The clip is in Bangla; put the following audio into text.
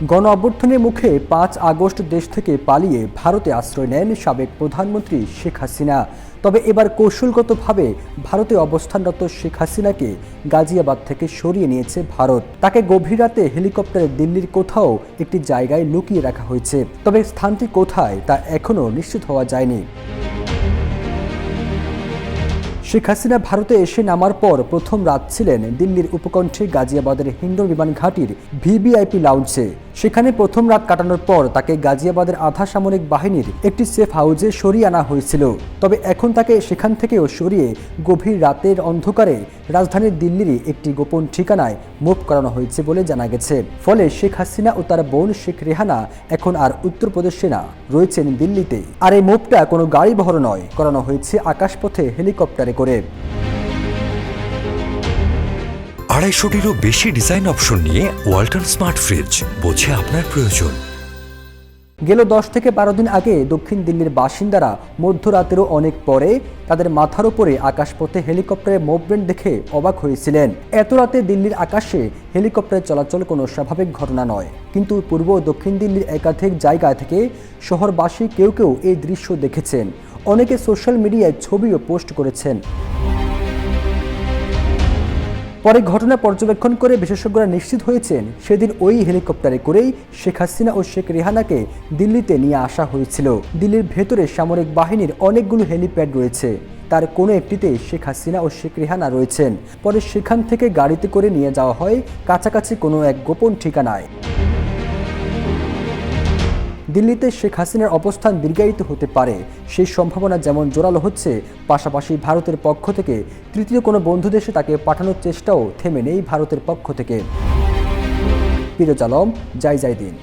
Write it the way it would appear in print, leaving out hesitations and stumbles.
গণ অভ্যুত্থানের মুখে ৫ আগস্ট দেশ থেকে পালিয়ে ভারতে আশ্রয় নেন সাবেক প্রধানমন্ত্রী শেখ হাসিনা। তবে এবার কৌশলগতভাবে ভারতে অবস্থানরত শেখ হাসিনাকে গাজিয়াবাদ থেকে সরিয়ে নিয়েছে ভারত। তাকে গভীর রাতে হেলিকপ্টারে দিল্লির কোথাও একটি জায়গায় লুকিয়ে রাখা হয়েছে। তবে স্থানটি কোথায় তা এখনও নিশ্চিত হওয়া যায়নি। শেখ হাসিনা ভারতে এসে নামার পর প্রথম রাত ছিলেন দিল্লির উপকণ্ঠে গাজিয়াবাদের হিন্ডন বিমান ঘাঁটির ভিভিআইপি লাউঞ্জে। সেখানে প্রথম রাত কাটানোর পর তাকে গাজিয়াবাদের আধা সামরিক বাহিনীর একটি সেফ হাউসে সরিয়ে আনা হয়েছিল। তবে এখন তাকে সেখান থেকেও সরিয়ে গভীর রাতের অন্ধকারে রাজধানীর দিল্লিরই একটি গোপন ঠিকানায় মুভ করানো হয়েছে বলে জানা গেছে। ফলে শেখ হাসিনা ও তার বোন শেখ রেহানা এখন আর উত্তরপ্রদেশে না, রয়েছেন দিল্লিতে। আর এই মুভটা কোনো গাড়ি বহর নয়, করানো হয়েছে আকাশপথে হেলিকপ্টারে করে। ২৫০টিরও বেশি ডিজাইন অপশন নিয়ে ওয়ালটন স্মার্ট ফ্রিজ, বোঝে আপনার প্রয়োজন। গেল ১০ থেকে ১২ দিন আগে দক্ষিণ দিল্লির বাসিন্দারা মধ্যরাতেরও অনেক পরে তাদের মাথার উপরে আকাশপথে হেলিকপ্টারের মুভমেন্ট দেখে অবাক হয়েছিলেন। এত রাতে দিল্লির আকাশে হেলিকপ্টারের চলাচল কোনো স্বাভাবিক ঘটনা নয়। কিন্তু পূর্ব ও দক্ষিণ দিল্লির একাধিক জায়গা থেকে শহরবাসী কেউ কেউ এই দৃশ্য দেখেছেন। অনেকে সোশ্যাল মিডিয়ায় ছবিও পোস্ট করেছেন। পরে ঘটনা পর্যবেক্ষণ করে বিশেষজ্ঞরা নিশ্চিত হয়েছেন সেদিন ওই হেলিকপ্টারে করেই শেখ হাসিনা ও শেখ রেহানাকে দিল্লিতে নিয়ে আসা হয়েছিল। দিল্লির ভেতরে সামরিক বাহিনীর অনেকগুলো হেলিপ্যাড রয়েছে, তার কোনো একটিতে শেখ হাসিনা ও শেখ রেহানা রয়েছেন। পরে সেখান থেকে গাড়িতে করে নিয়ে যাওয়া হয় কাছাকাছি কোনো এক গোপন ঠিকানায়। দিল্লিতে শেখ হাসিনার অবস্থান দীর্ঘায়িত হতে পারে, সেই সম্ভাবনা যেমন জোরালো হচ্ছে, পাশাপাশি ভারতের পক্ষ থেকে তৃতীয় কোনো বন্ধু দেশে তাকে পাঠানোর চেষ্টাও থেমে নেই ভারতের পক্ষ থেকে। ফিরোজ আলম, জয় জয় দিন।